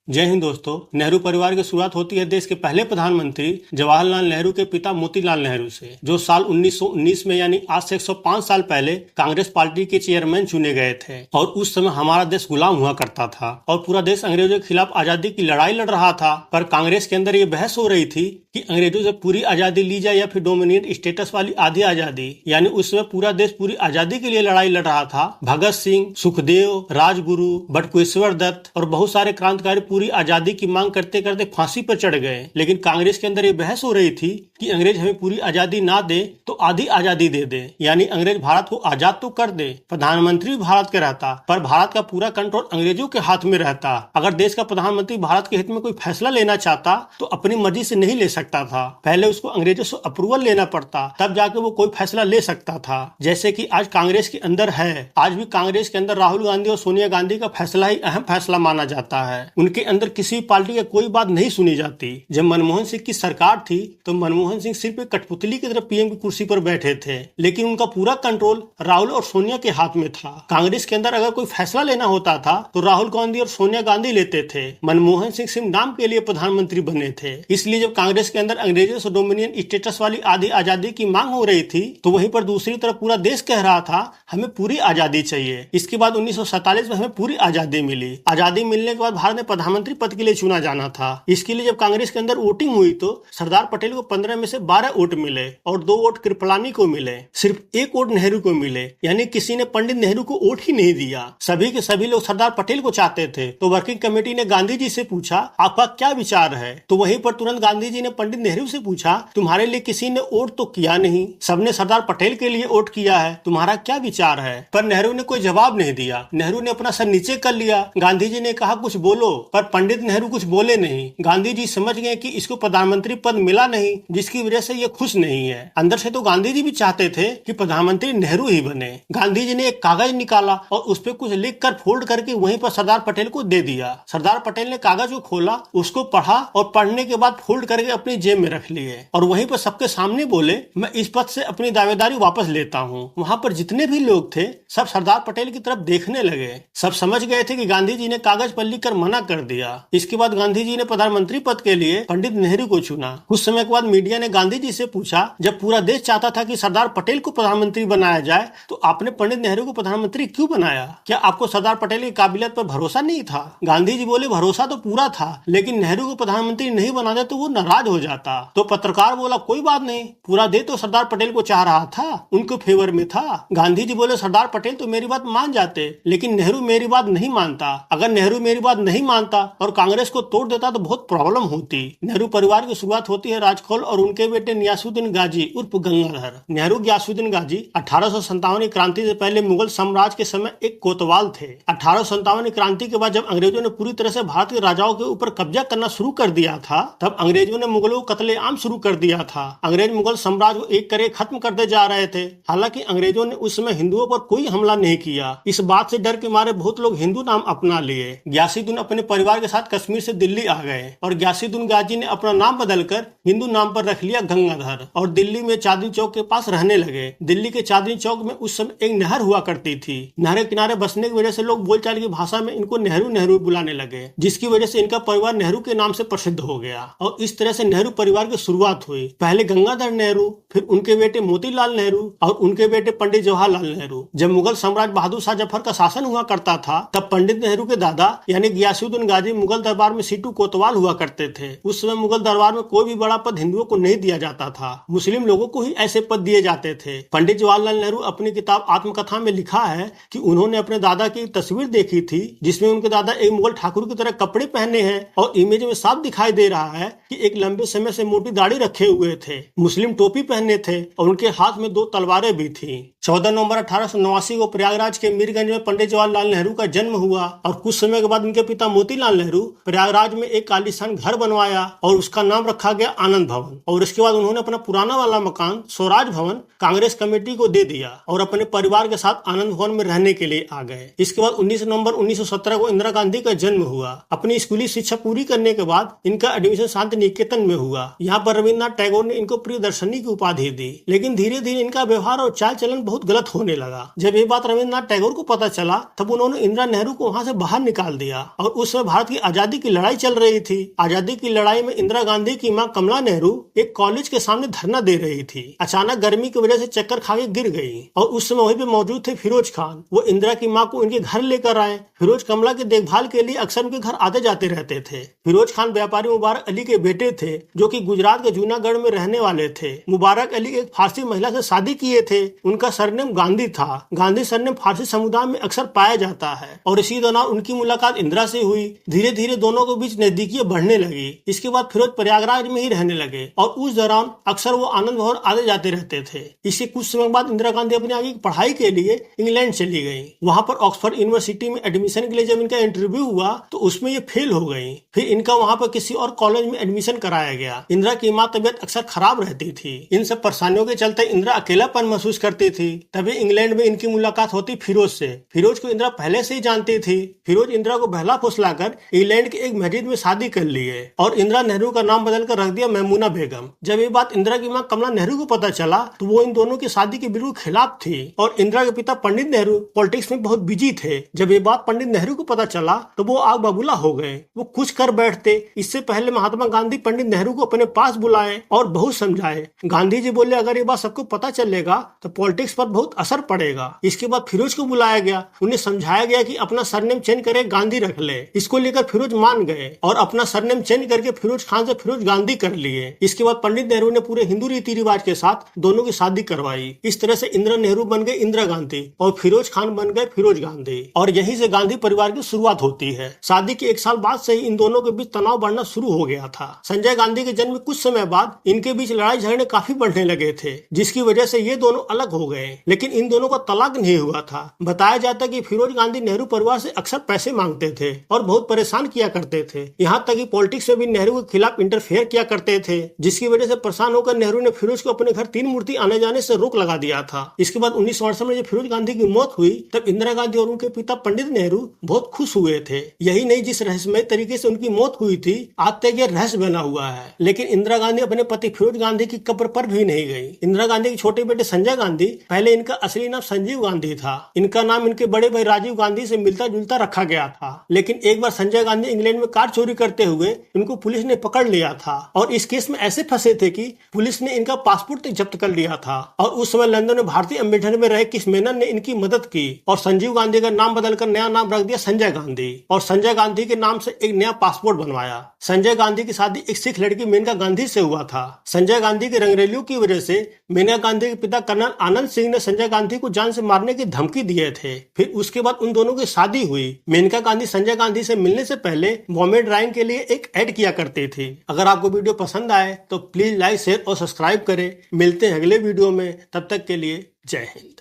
जय हिंद दोस्तों। नेहरू परिवार की शुरुआत होती है देश के पहले प्रधानमंत्री जवाहरलाल नेहरू के पिता मोतीलाल नेहरू से, जो साल 1919 में यानी आज से 105 साल पहले कांग्रेस पार्टी के चेयरमैन चुने गए थे। और उस समय हमारा देश गुलाम हुआ करता था और पूरा देश अंग्रेजों के खिलाफ आजादी की लड़ाई लड़ रहा था। पर कांग्रेस के अंदर ये बहस हो रही थी कि अंग्रेजों से पूरी आजादी ली जाए या फिर डोमिनियन स्टेटस वाली आधी आजादी। यानी उस समय पूरा देश पूरी आजादी के लिए लड़ाई लड़ रहा था। भगत सिंह, सुखदेव, राजगुरु, बटुकेश्वर दत्त और बहुत सारे क्रांतिकारी पूरी आजादी की मांग करते करते फांसी पर चढ़ गए। लेकिन कांग्रेस के अंदर ये बहस हो रही थी कि अंग्रेज हमें पूरी आजादी ना दे तो आधी आजादी दे दे, यानी अंग्रेज भारत को आजाद तो कर दे, प्रधानमंत्री भी भारत के रहता, पर भारत का पूरा कंट्रोल अंग्रेजों के हाथ में रहता। अगर देश का प्रधानमंत्री भारत के हित में कोई फैसला लेना चाहता तो अपनी मर्जी से नहीं ले सकता था, पहले उसको अंग्रेजों से अप्रूवल लेना पड़ता, तब जाके वो कोई फैसला ले सकता था। जैसे कि आज कांग्रेस के अंदर है, आज भी कांग्रेस के अंदर राहुल गांधी और सोनिया गांधी का फैसला ही अहम फैसला माना जाता है। उनके अंदर किसी पार्टी की कोई बात नहीं सुनी जाती। जब मनमोहन सिंह की सरकार थी तो मनमोहन सिंह सिर्फ एक कठपुतली की तरह पीएम की कुर्सी पर बैठे थे, लेकिन उनका पूरा कंट्रोल राहुल और सोनिया के हाथ में था। कांग्रेस के अंदर अगर कोई फैसला लेना होता था तो राहुल गांधी और सोनिया गांधी लेते थे। मनमोहन सिंह सिर्फ नाम के लिए प्रधानमंत्री बने थे। इसलिए जब कांग्रेस के अंदर अंग्रेजों से डोमिनियन स्टेटस वाली आधी आजादी की मांग हो रही थी तो वहीं पर दूसरी तरफ पूरा देश कह रहा था हमें पूरी आजादी चाहिए। इसके बाद 1947 में हमें पूरी आजादी मिली। आजादी मिलने के बाद भारत में प्रधानमंत्री पद के लिए चुना जाना था। इसके लिए जब कांग्रेस के अंदर वोटिंग हुई तो सरदार पटेल को 15 में से 12 वोट मिले और 2 वोट कृपलानी को मिले, सिर्फ 1 वोट नेहरू को मिले। यानी किसी ने पंडित नेहरू को वोट ही नहीं दिया। सभी के सभी लोग सरदार पटेल को चाहते थे। तो वर्किंग कमेटी ने गांधी जी से पूछा आपका क्या विचार है, तो वहीं पर तुरंत गांधी जी ने पंडित नेहरू से पूछा तुम्हारे लिए किसी ने वोट तो किया नहीं, सबने सरदार पटेल के लिए वोट किया है, तुम्हारा क्या विचार है। पर नेहरू ने कोई जवाब नहीं दिया। नेहरू ने अपना सर नीचे कर लिया। गांधी जी ने कहा कुछ बोलो, पर पंडित नेहरू कुछ बोले नहीं। गांधी जी समझ गए कि इसको प्रधानमंत्री पद मिला नहीं, जिसकी वजह से ये खुश नहीं है। अंदर से तो गांधी जी भी चाहते थे कि प्रधानमंत्री नेहरू ही बने। गांधी जी ने एक कागज निकाला और उस पर कुछ लिख कर फोल्ड करके वहीं पर सरदार पटेल को दे दिया। सरदार पटेल ने कागज को खोला, उसको पढ़ा और पढ़ने के बाद फोल्ड करके अपनी जेब में रख लिए और वहीं पर सबके सामने बोले मैं इस पद से अपनी दावेदारी वापस लेता हूँ। वहाँ पर जितने भी लोग थे सब सरदार पटेल की तरफ देखने लगे। सब समझ गए थे कि गांधी जी ने कागज पर लिख कर मना कर दिया। इसके बाद गांधी जी ने प्रधानमंत्री पद के लिए पंडित नेहरू को चुना। कुछ समय के बाद मीडिया ने गांधी जी से पूछा जब पूरा देश चाहता था कि सरदार पटेल को प्रधानमंत्री बनाया जाए तो आपने पंडित नेहरू को प्रधानमंत्री क्यों बनाया, क्या आपको सरदार पटेल की काबिलियत पर भरोसा नहीं था। गांधी जी बोले भरोसा तो पूरा था, लेकिन नेहरू को प्रधानमंत्री नहीं बना दे तो वो नाराज हो जाता। तो पत्रकार बोला कोई बात नहीं, पूरा देश तो सरदार पटेल को चाह रहा था, उनके फेवर में था। गांधी जी बोले सरदार पटेल तो मेरी बात मान जाते, लेकिन नेहरू मेरी बात नहीं मानता। अगर नेहरू मेरी बात नहीं मानता और कांग्रेस को तोड़ देता तो बहुत प्रॉब्लम होती। नेहरू परिवार की शुरुआत होती है राजकौल और उनके बेटे गियासुद्दीन गाजी उर्फ गंगाधर। नेहरू गियासुद्दीन गाजी 1857 की क्रांति से पहले मुगल साम्राज्य के समय एक कोतवाल थे। 1857 की क्रांति के बाद जब अंग्रेजों ने पूरी तरह से भारत के राजाओं के ऊपर कब्जा करना शुरू कर दिया था, तब अंग्रेजों ने मुगलों को कत्लेआम शुरू कर दिया था। अंग्रेज मुगल साम्राज्य को एक करे खत्म करते जा रहे थे। हालांकि अंग्रेजों ने उस समय हिंदुओं पर कोई हमला नहीं किया। इस बात से डर के मारे बहुत लोग हिंदू नाम अपना लिए। गियासुद्दीन अपने परिवार के साथ कश्मीर से दिल्ली आ गए और गियासुद्दीन गाजी ने अपना नाम बदलकर हिंदू नाम पर रख लिया गंगाधर और दिल्ली में चांदनी चौक के पास रहने लगे। दिल्ली के चांदनी चौक में उस समय एक नहर हुआ करती थी। नहर के किनारे बसने की वजह से लोग बोलचाल की भाषा में इनको नेहरू नेहरू बुलाने लगे, जिसकी वजह से इनका परिवार नेहरू के नाम से प्रसिद्ध हो गया। और इस तरह से नेहरू परिवार की शुरुआत हुई। पहले गंगाधर नेहरू, फिर उनके बेटे मोतीलाल नेहरू और उनके बेटे पंडित जवाहरलाल नेहरू। जब मुगल सम्राट बहादुर शाह जफर का शासन हुआ करता था तब पंडित नेहरू के दादा यानी गियासुद्दीन गाजी मुगल दरबार में सीटू कोतवाल हुआ करते थे। उस समय मुगल दरबार में कोई भी बड़ा पद हिंदुओं को नहीं दिया जाता था, मुस्लिम लोगों को ही ऐसे पद दिए जाते थे। पंडित जवाहरलाल नेहरू अपनी किताब आत्मकथा में लिखा है कि उन्होंने अपने दादा की तस्वीर देखी थी जिसमें उनके दादा एक मुगल ठाकुर की तरह कपड़े पहने हैं और इमेज में साफ दिखाई दे रहा है कि एक लंबे समय से मोटी दाढ़ी रखे हुए थे, मुस्लिम टोपी पहने थे और उनके हाथ में 2 तलवारें भी थी। 14 नवंबर 1889 को प्रयागराज के मीरगंज में पंडित जवाहरलाल नेहरू का जन्म हुआ और कुछ समय के बाद उनके पिता मोतीलाल नेहरू प्रयागराज में एक आलीशान घर बनवाया और उसका नाम रखा गया आनंद भवन। और इसके बाद उन्होंने अपना पुराना वाला मकान स्वराज भवन कांग्रेस कमेटी को दे दिया और अपने परिवार के साथ आनंद भवन में रहने के लिए आ गए। इसके बाद 19 नवंबर 1917 को इंदिरा गांधी का जन्म हुआ। अपनी स्कूली शिक्षा पूरी करने के बाद इनका एडमिशन शांति निकेतन में हुआ। यहाँ पर रविन्द्रनाथ टैगोर ने इनको प्रियदर्शनी की उपाधि दी। लेकिन धीरे धीरे इनका व्यवहार और चाल चलन बहुत गलत होने लगा। जब ये बात रविन्द्रनाथ टैगोर को पता चला तब उन्होंने इंदिरा नेहरू को वहां से बाहर निकाल दिया और उस समय भारत की आजादी की लड़ाई चल रही थी। आजादी की लड़ाई में इंदिरा गांधी की मां कमला नेहरू एक कॉलेज के सामने धरना दे रही थी। अचानक गर्मी की वजह से चक्कर खा के गिर गई और उस समय वहीं पे मौजूद थे फिरोज खान। वो इंदिरा की मां को उनके घर लेकर आए। फिरोज कमला की देखभाल के लिए अक्सर उनके घर आते जाते रहते थे। फिरोज खान व्यापारी मुबारक अली के बेटे थे जो कि गुजरात के जूनागढ़ में रहने वाले थे। मुबारक अली एक फारसी महिला से शादी किए थे। उनका सरनेम गांधी था। गांधी सरनेम फारसी समुदाय में अक्सर पाया जाता है और इसी दौरान उनकी मुलाकात इंदिरा से हुई। धीरे धीरे दोनों के बीच नजदीकियां बढ़ने लगी। इसके बाद फिरोज प्रयागराज में ही रहने लगे और उस दौरान अक्सर वो आनंद भवन आते जाते रहते थे। इसके कुछ समय बाद इंदिरा गांधी अपनी आगे की पढ़ाई के लिए इंग्लैंड चली गई। वहां पर ऑक्सफोर्ड यूनिवर्सिटी में एडमिशन के लिए जब इनका इंटरव्यू हुआ तो उसमें ये फेल हो गई। फिर इनका वहां पर किसी और कॉलेज में एडमिशन कराया गया। इंदिरा की मां तबियत अक्सर खराब रहती थी। इन सब परेशानियों के चलते इंदिरा अकेलापन महसूस करती थी। तभी इंग्लैंड में इनकी मुलाकात होती फिरोज से। फिरोज को इंदिरा पहले से ही जानती थी। फिरोज इंदिरा को बहला फुसलाकर इंग्लैंड के एक मस्जिद में शादी कर लिए और इंदिरा नेहरू का नाम बदलकर रख दिया मैमूना बेगम। जब ये बात इंदिरा की मां कमला नेहरू को पता चला तो वो इन दोनों की शादी के बिल्कुल खिलाफ थी और इंदिरा के पिता पंडित नेहरू पॉलिटिक्स में बहुत बिजी थे। जब ये बात पंडित नेहरू को पता चला तो वो आग बबूला हो गए। वो कुछ कर बैठते। इससे पहले महात्मा गांधी पंडित नेहरू को अपने पास बुलाए और बहुत समझाए। गांधी जी बोले अगर ये बात सबको पता चलेगा तो पॉलिटिक्स पर बहुत असर पड़ेगा। इसके बाद फिरोज को बुलाया गया। उन्हें समझाया गया कि अपना सरनेम चेंज करे गांधी रख ले। इसको लेकर फिरोज मान गए और अपना सरनेम चेंज करके फिरोज खान से फिरोज गांधी कर लिए। इसके बाद पंडित नेहरू ने पूरे हिंदू रीति रिवाज के साथ दोनों की शादी करवाई। इस तरह से इंदिरा नेहरू बन गए इंदिरा गांधी और फिरोज खान बन गए फिरोज गांधी और यहीं से गांधी परिवार की शुरुआत होती है। शादी के एक साल बाद से ही इन दोनों के बीच तनाव बढ़ना शुरू हो गया था। संजय गांधी के जन्म के कुछ समय बाद इनके बीच लड़ाई झगड़े काफी बढ़ने लगे थे जिसकी वजह से ये दोनों अलग हो गए। लेकिन इन दोनों का तलाक नहीं हुआ था। बताया जाता कि फिरोज गांधी नेहरू परिवार से अक्सर पैसे मांगते थे और बहुत परेशान किया करते थे। यहाँ तक कि पॉलिटिक्स में भी नेहरू के खिलाफ इंटरफेयर किया करते थे जिसकी वजह से परेशान होकर नेहरू ने फिरोज को अपने घर तीन मूर्ति आने जाने से रोक लगा दिया था। इसके बाद 1968 में जब फिरोज गांधी की मौत हुई तब इंदिरा गांधी और उनके पिता पंडित नेहरू बहुत खुश हुए थे। यही नहीं जिस रहस्यमय तरीके से उनकी मौत हुई थी आज तक यह रहस्य बना हुआ है। लेकिन इंदिरा गांधी अपने पति फिरोज गांधी की कब्र पर भी नहीं गई। इंदिरा गांधी के छोटे बेटे संजय गांधी पहले इनका असली नाम संजीव गांधी था। इनका नाम इनके बड़े भाई राजीव गांधी से मिलता जुलता रखा गया था। लेकिन एक बार संजय गांधी इंग्लैंड में कार चोरी करते हुए इनको पुलिस ने पकड़ लिया था और इस केस में ऐसे फंसे थे कि पुलिस ने इनका पासपोर्ट जब्त कर लिया था और उस समय लंदन में भारतीय एम्बेसडर में रहे किस मेनन ने इनकी मदद की और संजीव गांधी का नाम बदलकर नया नाम रख दिया संजय गांधी और संजय गांधी के नाम से एक नया पासपोर्ट बनवाया। संजय गांधी की शादी एक सिख लड़की मेनका गांधी से हुआ था। संजय गांधी की रंगरेलियों की वजह से मेनका गांधी के पिता कर्नल आनंद सिंह ने संजय गांधी को जान से मारने की धमकी दिए थे। फिर उसके बाद उन दोनों की शादी हुई। मेनका गांधी संजय गांधी से मिलने से पहले बॉम्बे ड्राइंग के लिए एक ऐड किया करती थी। अगर आपको वीडियो पसंद आए तो प्लीज लाइक शेयर और सब्सक्राइब करें। मिलते हैं अगले वीडियो में, तब तक के लिए जय हिंद।